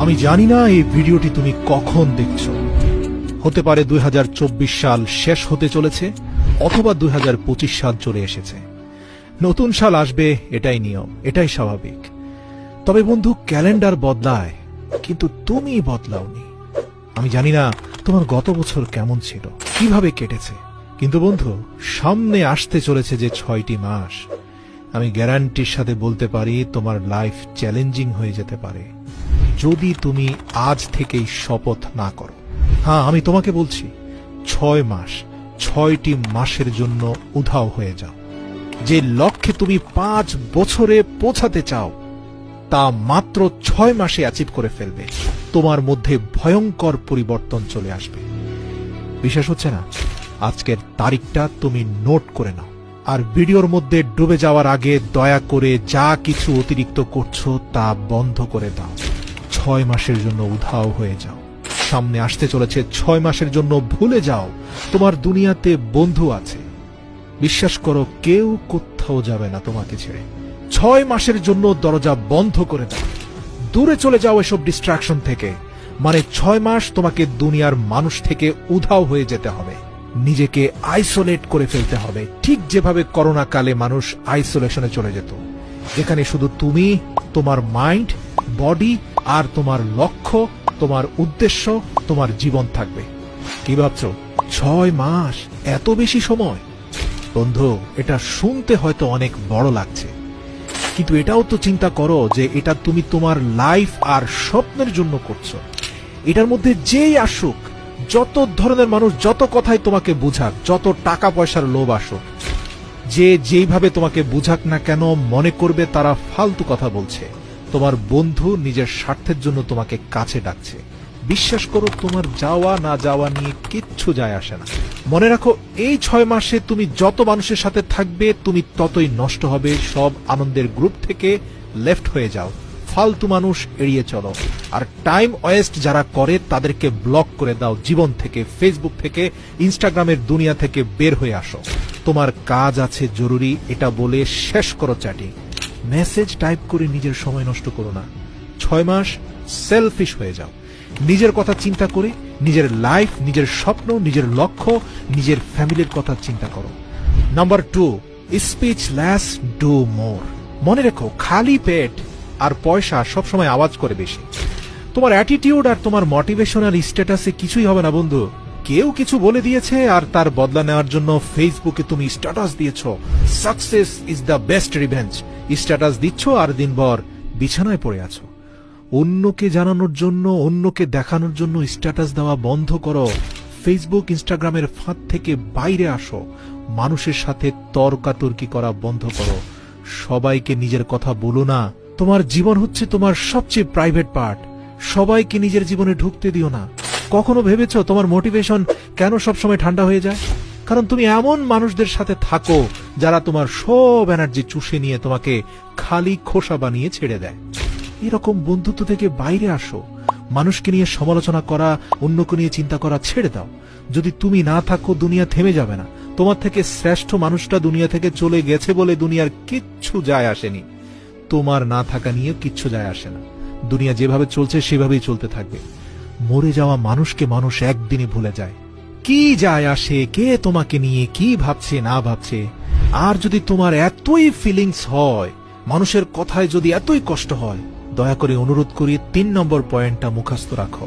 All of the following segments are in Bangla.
আমি জানি না এই ভিডিওটি তুমি কখন দেখছো। হতে পারে 2024 সাল শেষ হতে চলেছে, অথবা 2025 সাল চলে এসেছে। নতুন সাল আসবে, এটাই নিয়ম, এটাই স্বাভাবিক। তবে বন্ধু, ক্যালেন্ডার বদলায়, কিন্তু তুমি বদলাওনি। আমি জানি না তোমার গত বছর কেমন ছিল, কিভাবে কেটেছে, কিন্তু বন্ধু, সামনে আসতে চলেছে যে 6টি মাস, আমি গ্যারান্টির সাথে বলতে পারি তোমার লাইফ চ্যালেঞ্জিং হয়ে যেতে পারে, যদি তুমি আজ থেকেই শপথ না করো। হ্যাঁ, আমি তোমাকে বলছি, 6 মাস, 6টি মাসের জন্য উধাও হয়ে যাও। যে লক্ষ্যে তুমি 5 বছরে পৌঁছাতে চাও, তা মাত্র 6 মাসে অ্যাচিভ করে ফেলবে। তোমার মধ্যে ভয়ঙ্কর পরিবর্তন চলে আসবে। বিশ্বাস হচ্ছে না? আজকের তারিখটা তুমি নোট করে নাও, আর ভিডিওর মধ্যে ডুবে যাওয়ার আগে দয়া করে যা কিছু অতিরিক্ত করছো তা বন্ধ করে দাও। 6 মাসের জন্য উধাও হয়ে যাও। সামনে আসতে চলেছে 6 মাসের জন্য ভুলে যাও তোমার দুনিয়াতে বন্ধু আছে। বিশ্বাস করো, কেউ কোথাও যাবে না তোমাকে ছেড়ে। 6 মাসের জন্য দরজা বন্ধ করে দাও, দূরে চলে যাও এসব ডিস্ট্রাকশন থেকে। মানে 6 মাস তোমাকে দুনিয়ার মানুষ থেকে উধাও হয়ে যেতে হবে, নিজেকে আইসোলেট করে ফেলতে হবে, ঠিক যেভাবে করোনা কালে মানুষ আইসোলেশনে চলে যেত, যেখানে শুধু তুমি, তোমার মাইন্ড, বডি আর তোমার লক্ষ্য, তোমার উদ্দেশ্য, তোমার জীবন থাকবে। কি ভাবছো? 6 মাস, এত বেশি সময়? বন্ধু, এটা শুনতে হয়তো অনেক বড় লাগছে, কিন্তু এটাও তো চিন্তা করো যে এটা তুমি তোমার লাইফ আর স্বপ্নের জন্য করছো। এটার মধ্যে যেই আসুক, যত ধরনের মানুষ যত কথাই তোমাকে বুঝাক, যত টাকা পয়সার লোভ আসুক, যে যেইভাবে তোমাকে বুঝাক না কেন, মনে করবে তারা ফালতু কথা বলছে। তোমার বন্ধু নিজের স্বার্থের জন্য তোমাকে কাছে ডাকছে। বিশ্বাস করো, তোমার যাওয়া না যাওয়া নিয়ে কিচ্ছু যায় আসে না। মনে রাখো, এই 6 মাসে তুমি যত মানুষের সাথে থাকবে, তুমি ততই নষ্ট হবে। সব আনন্দের গ্রুপ থেকে লেফট হয়ে যাও, ফালতু মানুষ এড়িয়ে চলো, আর টাইম ওয়েস্ট যারা করে তাদেরকে ব্লক করে দাও জীবন থেকে, ফেসবুক থেকে, ইনস্টাগ্রামের দুনিয়া থেকে বের হয়ে আসো। তোমার কাজ আছে জরুরি, এটা বলে শেষ করো চ্যাটিং। মেসেজ টাইপ করে নিজের সময় নষ্ট করো না। 6 মাস সেলফিশ হয়ে যাও, নিজের কথা চিন্তা করে, নিজের লাইফ, নিজের স্বপ্ন, নিজের লক্ষ্য, নিজের ফ্যামিলির কথা চিন্তা করো। Number 2, speech less, do more. মনে রেখো, খালি পেট আর পয়সা সবসময় আওয়াজ করে বেশি। তোমার অ্যাটিটিউড আর তোমার মোটিভেশনাল স্ট্যাটাসে কিছুই হবে না বন্ধু। কেউ কিছু বলে দিয়েছে আর তার বদলা নেওয়ার জন্য ফেসবুকে তুমি স্ট্যাটাস দিয়েছ, success is the best revenge. Status দিচ্ছ আর দিনভর বিছানায় পড়ে আছো। অন্যকে জানানোর জন্য, অন্যকে দেখানোর জন্য স্ট্যাটাস দেওয়া বন্ধ করো। ফেসবুক, ইনস্টাগ্রামের ফাঁদ থেকে বাইরে আসো। মানুষের সাথে তর্কাতর্কি করা বন্ধ করো। সবাইকে নিজের কথা বলো না। তোমার জীবন হচ্ছে তোমার সবচেয়ে প্রাইভেট পার্ট। সবাইকে নিজের জীবনে ঢুকতে দিও না। কখনো ভেবেছো তোমার মোটিভেশন কেন সবসময় ঠান্ডা হয়ে যায়? কারণ তুমি এমন মানুষদের সাথে থাকো যারা তোমার সব এনার্জি চুষে নিয়ে তোমাকে খালি খোসা বানিয়ে ছেড়ে দেয়। এরকম বন্ধুত্ব থেকে বাইরে আসো। মানুষকে নিয়ে সমালোচনা করা, অন্যকে নিয়ে চিন্তা করা ছেড়ে দাও। যদি তুমি না থাকো, দুনিয়া থেমে যাবে না। তোমার থেকে শ্রেষ্ঠ মানুষটা দুনিয়া থেকে চলে গেছে বলে দুনিয়ার কিচ্ছু যায় আসেনি। তোমার না থাকা নিয়ে কিচ্ছু যায় আসে না। দুনিয়া যেভাবে চলছে সেভাবেই চলতে থাকবে। মরে যাওয়া মানুষকে মানুষ একদিনই ভুলে যায়। কি যায় আসে কে তোমাকে নিয়ে কি ভাবছে না ভাবছে? আর যদি তোমার এতই ফিলিংস হয়, মানুষের কথায় যদি এতই কষ্ট হয়, দয়া করে অনুরোধ করি 3 নম্বর পয়েন্টটা মুখস্থ রাখো।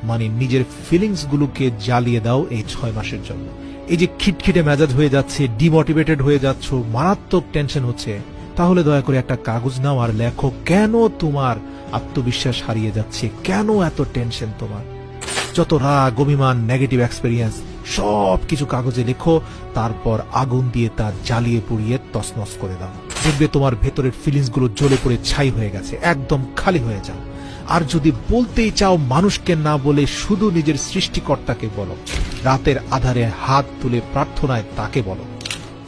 মানে নিজের ফিলিংস গুলোকে জ্বালিয়ে দাও এই 6 মাসের জন্য। এই যে খিটখিটে মেজাজ হয়ে যাচ্ছে, ডিমোটিভেটেড হয়ে যাচ্ছ, মারাত্মক টেনশন হচ্ছে, তাহলে দয়া করে একটা কাগজ নাও আর লেখো কেন তোমার আত্মবিশ্বাস হারিয়ে যাচ্ছে, কেন এত টেনশন তোমার। যত রাগ, অভিমান, নেগেটিভ এক্সপেরিয়েন্স সব কিছু কাগজে লেখো, তারপর আগুন দিয়ে তা জ্বালিয়ে পুড়িয়ে তছনছ করে দাও। দেখবে তোমার ভেতরের ফিলিংস গুলো জ্বলে পড়ে ছাই হয়ে গেছে, একদম খালি হয়ে যাও। আর যদি বলতেই চাও, মানুষকে না বলে শুধু নিজের সৃষ্টিকর্তাকে বলো। রাতের আধারে হাত তুলে প্রার্থনায় তাকে বলো।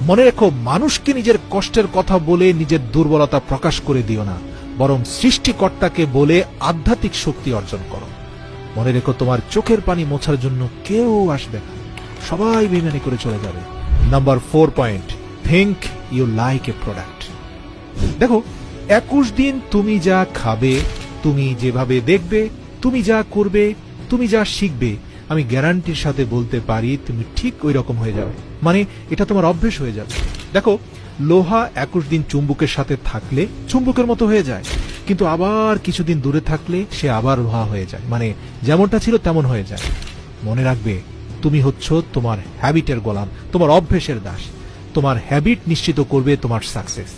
মনে রেখো, মানুষকে নিজের কষ্টের কথা বলে নিজের দুর্বলতা প্রকাশ করে দিও না, বরং সৃষ্টিকর্তাকে বলে আধ্যাত্মিক শক্তি অর্জন করো। মনে রেখো, তোমার চোখের পানি মোছার জন্য কেউ আসবে না, সবাই বেইমানি করে চলে যাবে। Number 4 point, think you like a product. দেখো, 21 দিন তুমি যা খাবে, তুমি যেভাবে দেখবে, তুমি যা করবে, তুমি যা শিখবে, আমি গ্যারান্টির সাথে বলতে পারি তুমি ঠিক ওই রকম হয়ে যাবে। মানে এটা তোমার অভ্যেস হয়ে যাবে। দেখো, লোহা 21 দিন চুম্বকের সাথে থাকলে চুম্বকের মতো হয়ে যায়, কিন্তু আবার কিছুদিন দূরে থাকলে সে আবার লোহা হয়ে যায়, মানে যেমনটা ছিল তেমন হয়ে যায়। মনে রাখবে, তুমি হচ্ছ তোমার হ্যাবিটের গোলাম, তোমার অভ্যেসের দাস। তোমার হ্যাবিট নিশ্চিত করবে তোমার সাকসেস।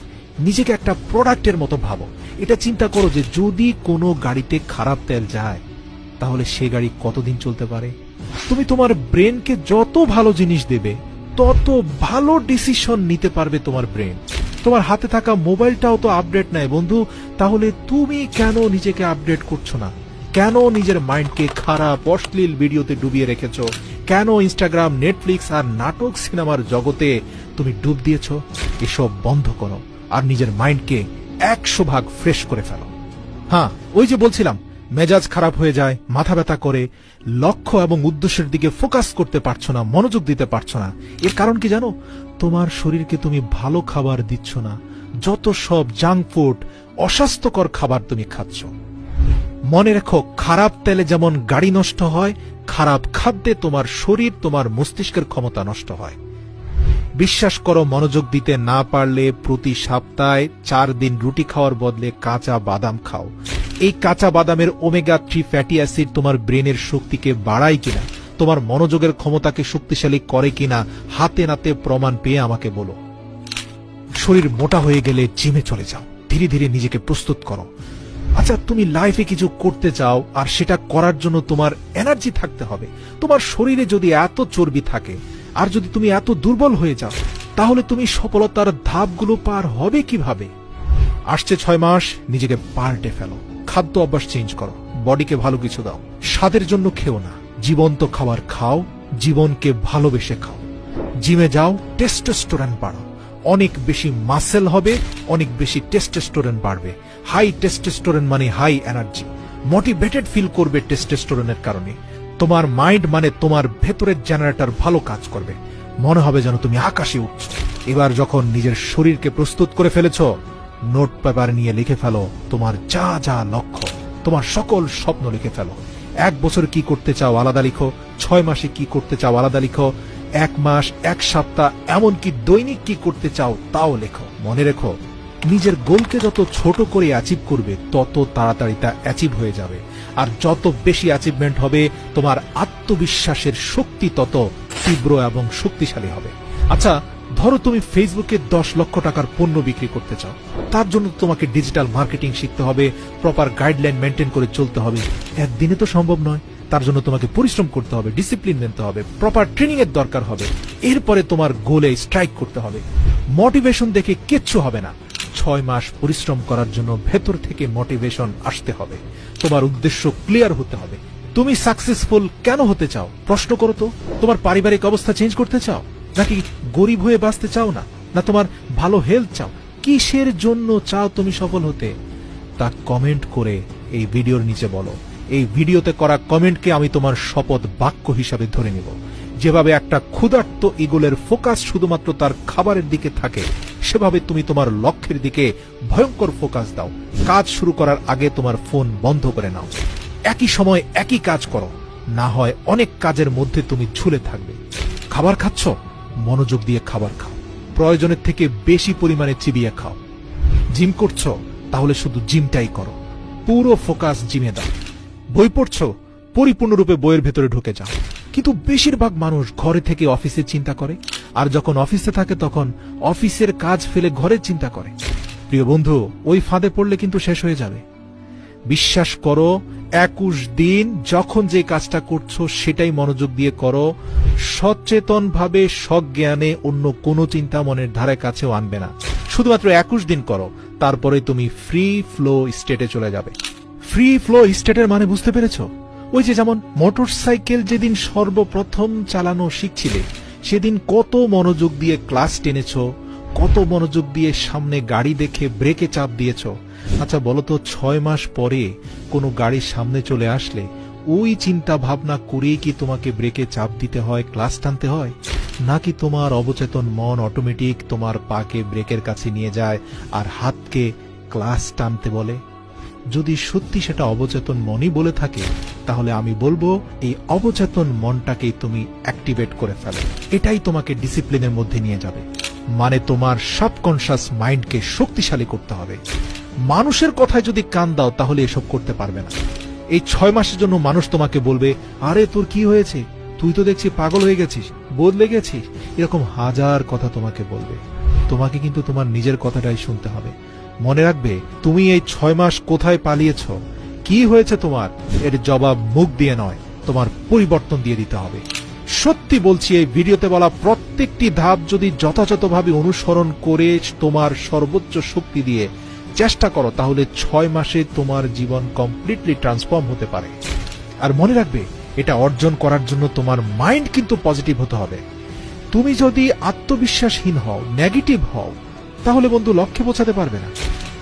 নিজেকে একটা প্রোডাক্টের মতো ভাবো। এটা চিন্তা করো যে যদি কোনো গাড়িতে খারাপ তেল যায় তাহলে সে গাড়ি কতদিন চলতে পারে। তুমি তোমার ব্রেনকে যত ভালো জিনিস দেবে তত ভালো ডিসিশন নিতে পারবে তোমার ব্রেন। তোমার হাতে থাকা মোবাইলটাও তো আপডেট নেয় বন্ধু, তাহলে তুমি কেন নিজেকে আপডেট করছো না? কেন নিজের মাইন্ডকে খারাপ অশ্লীল ভিডিওতে ডুবিয়ে রেখেছো? কেন ইনস্টাগ্রাম, নেটফ্লিক্স আর নাটক সিনেমার জগতে তুমি ডুব দিয়েছো? এসব বন্ধ করো আর নিজের মাইন্ডকে 100 ভাগ ফ্রেশ করে ফেলো। হ্যাঁ, ওই যে বলছিলাম, মেজাজ খারাপ হয়ে যায়, মাথা ব্যথা করে, লক্ষ্য এবং উদ্দেশ্যের দিকে ফোকাস করতে পারছো না, মনোযোগ দিতে পারছো না। এর কারণ কি জানো? তোমার শরীরকে তুমি ভালো খাবার দিচ্ছ না, যত সব জাঙ্ক ফুড, অস্বাস্থ্যকর খাবার তুমি খাচ্ছ। মনে রেখো, খারাপ তেলে যেমন গাড়ি নষ্ট হয়, খারাপ খাদ্যে তোমার শরীর, তোমার মস্তিষ্কের ক্ষমতা নষ্ট হয়। বিশ্বাস করো, মনোযোগ দিতে না পারলে প্রতি সপ্তাহে 4 দিন রুটি খাওয়ার বদলে কাঁচা বাদাম খাও। এই কাঁচা বাদামের ওমেগা 3 ফ্যাটি অ্যাসিড তোমার ব্রেনের শক্তিকে বাড়ায় কিনা, তোমার মনোযোগের ক্ষমতাকে শক্তিশালী করে কিনা, হাতে নাতে প্রমাণ পেয়ে আমাকে বলো। শরীর মোটা হয়ে গেলে জিমে চলে যাও, ধীরে ধীরে নিজেকে প্রস্তুত করো। আচ্ছা, তুমি লাইফে কিছু করতে চাও আর সেটা করার জন্য তোমার এনার্জি থাকতে হবে। তোমার শরীরে যদি এত চর্বি থাকে আর যদি তুমি এত দুর্বল হয়ে যাও, তাহলে তুমি সফলতার ধাপগুলো পার হবে কিভাবে? আসছে 6 মাস, নিজেকে পাল্টে ফেলো। খাদ্য অভ্যাস চেঞ্জ করো, বডিকে ভালো কিছু দাও। স্বাদের জন্য খেও না, জীবন্ত খাবার খাও, জীবনকে ভালোবেসে খাও। জিমে যাও, টেস্টোস্টেরন বাড়াও। অনেক বেশি মাসেল হবে, অনেক বেশি টেস্টোস্টেরন বাড়বে। হাই টেস্টোস্টেরন মানে হাই এনার্জি, মোটিভেটেড ফিল করবে টেস্টোস্টেরনের কারণে। তোমার মাইন্ড মানে তোমার ভেতরের জেনারেটর ভালো কাজ করবে, মনে হবে যেন তুমি আকাশে উঠছ। এবার যখন নিজের শরীরকে প্রস্তুত করে ফেলেছ, নোট পেপার নিয়ে লিখে ফেলো তোমার যা যা লক্ষ্য, তোমার সকল স্বপ্ন লিখে ফেলো। 1 বছর কি করতে চাও আলাদা লিখো, 6 মাসে কি করতে চাও আলাদা লিখো, 1 মাস, 1 সপ্তাহ, এমনকি দৈনিক কি করতে চাও তাও লেখো। মনে রেখো, নিজের গোলকে যত ছোট করে অ্যাচিভ করবে তত তাড়াতাড়ি তা অ্যাচিভ হয়ে যাবে। আর যত বেশি অ্যাচিভমেন্ট হবে, তোমার আত্মবিশ্বাসের শক্তি তত তীব্র এবং শক্তিশালী হবে। আচ্ছা, ধরো তুমি ফেসবুকে 10 লক্ষ টাকার পণ্য বিক্রি করতে চাও। তার জন্য তোমাকে ডিজিটাল মার্কেটিং শিখতে হবে, প্রপার গাইডলাইন মেনটেন করে চলতে হবে। একদিনে তো সম্ভব নয়, তার জন্য তোমাকে পরিশ্রম করতে হবে, ডিসিপ্লিন মেনতে হবে, প্রপার ট্রেনিং এর দরকার হবে। এরপরে তোমার গোলে স্ট্রাইক করতে হবে। মোটিভেশন দেখে কিচ্ছু হবে না, 6 মাস পরিশ্রম করার জন্য ভেতর থেকে মোটিভেশন আসতে হবে। তোমার উদ্দেশ্য ক্লিয়ার হতে হবে। তুমি সাকসেসফুল কেন হতে চাও? প্রশ্ন করো তো। তোমার পারিবারিক অবস্থা চেঞ্জ করতে চাও, নাকি গরিব হয়ে বাঁচতে চাও না, না তোমার ভালো হেলথ চাও? কিসের জন্য চাও তুমি সফল হতে? তা কমেন্ট করে এই ভিডিওর নিচে বলো। এই ভিডিওতে করা কমেন্টকে আমি তোমার শপথ বাক্য হিসাবে ধরে নেব। যেভাবে একটা ক্ষুধার্ত ঈগলের ফোকাস শুধুমাত্র তার খাবারের দিকে থাকে, সেভাবে তুমি তোমার লক্ষ্যের দিকে ভয়ঙ্কর ফোকাস দাও। কাজ শুরু করার আগে তোমার ফোন বন্ধ করে নাও। একই সময় একই কাজ করো, না হয় অনেক কাজের মধ্যে তুমি ঝুলে থাকবে। খাবার খাচ্ছ, মনোযোগ দিয়ে খাবার খাও, প্রয়োজনের থেকে বেশি পরিমাণে চিবিয়ে খাও। জিম করছো, তাহলে শুধু জিমটাই করো, পুরো ফোকাস জিমে দাও। বই পড়ছো, পরিপূর্ণরূপে বইয়ের ভেতরে ঢুকে যাও। কিন্তু বেশিরভাগ মানুষ ঘরে থেকে অফিসে চিন্তা করে, আর যখন অফিসে থাকে তখন অফিসের কাজ ফেলে ঘরে চিন্তা করে। প্রিয় বন্ধু, ওই ফাঁদে পড়লে কিন্তু শেষ হয়ে যাবে। বিশ্বাস করো, 21 দিন যখন যে কাজটা করছো সেটাই মনোযোগ দিয়ে করো। সচেতন ভাবে সজ্ঞানে অন্য কোনো চিন্তা মনের ধারে কাছেও আনবে না। শুধুমাত্র 21 দিন করো, তারপরে তুমি ফ্রি ফ্লো স্টেটে চলে যাবে। ফ্রি ফ্লো স্টেটের মানে বুঝতে পেরেছো? ওই যে যেমন মোটরসাইকেল যেদিন সর্বপ্রথম চালানো শিখছিলে, সেদিন কত মনোযোগ দিয়ে ক্লাস টেনেছো, কত মনোযোগ দিয়ে সামনে গাড়ি দেখে ব্রেকে চাপ দিয়েছো। আচ্ছা বলো তো, 6 মাস পরে কোনো গাড়ির সামনে চলে আসলে ওই চিন্তা ভাবনা করেই কি তোমাকে ব্রেকে চাপ দিতে হয়, ক্লাস টানতে হয়? নাকি তোমার অবচেতন মন অটোমেটিক তোমার পাকে ব্রেকের কাছে নিয়ে যায় আর হাতকে ক্লাস টানতে বলে? যদি সত্যি সেটা অবচেতন মনই বলে থাকে, তাহলে আমি বলবো এই অবচেতন মনটাকেই তুমি অ্যাক্টিভেট করে ফেলো। এটাই তোমাকে ডিসিপ্লিনের মধ্যে নিয়ে যাবে। মানে তোমার সাবকনশিয়াস মাইন্ডকে শক্তিশালী করতে হবে। মানুষের কথায় যদি কান দাও তাহলে এসব করতে পারবে না। এই 6 মাসের জন্য মানুষ তোমাকে বলবে, আরে তোর কি হয়েছে, তুই তো দেখছি পাগল হয়ে গেছিস, বদলে গেছিস, এরকম হাজার কথা তোমাকে বলবে। তোমাকে কিন্তু তোমার নিজের কথাটাই শুনতে হবে। মনে রাখবে, তুমি এই 6 মাস কোথায় পালিয়েছ, কি হয়েছে তোমার, এর জবাব মুখ দিয়ে নয়, তোমার পরিবর্তন দিয়ে দিতে হবে। সত্যি বলছি, এই ভিডিওতে বলা প্রত্যেকটি ধাপ যদি যথাযথভাবে অনুসরণ করে তোমার সর্বোচ্চ শক্তি দিয়ে চেষ্টা করো, তাহলে 6 মাসে তোমার জীবন কমপ্লিটলি ট্রান্সফর্ম হতে পারে। আর মনে রাখবে, এটা অর্জন করার জন্য তোমার মাইন্ড কিন্তু পজিটিভ হতে হবে। তুমি যদি আত্মবিশ্বাসহীন হও, নেগেটিভ হও, তাহলে বন্ধু লক্ষ্যে পৌঁছাতে পারবে না।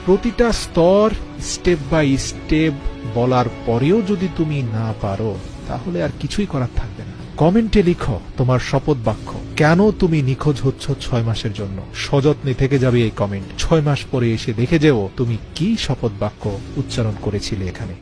প্রতিটা স্তর স্টেপ বাই স্টেপ বলার পরেও যদি তুমি না পারো, তাহলে আর কিছুই করার থাকবে না। কমেন্টে লিখো তোমার শপথ বাক্য, কেন তুমি নিখোঁজ হচ্ছ 6 মাসের জন্য। সযত্নে থেকে যাবে এই কমেন্ট। 6 মাস পরে এসে দেখে যেও তুমি কি শপথ বাক্য উচ্চারণ করেছিলে এখানে।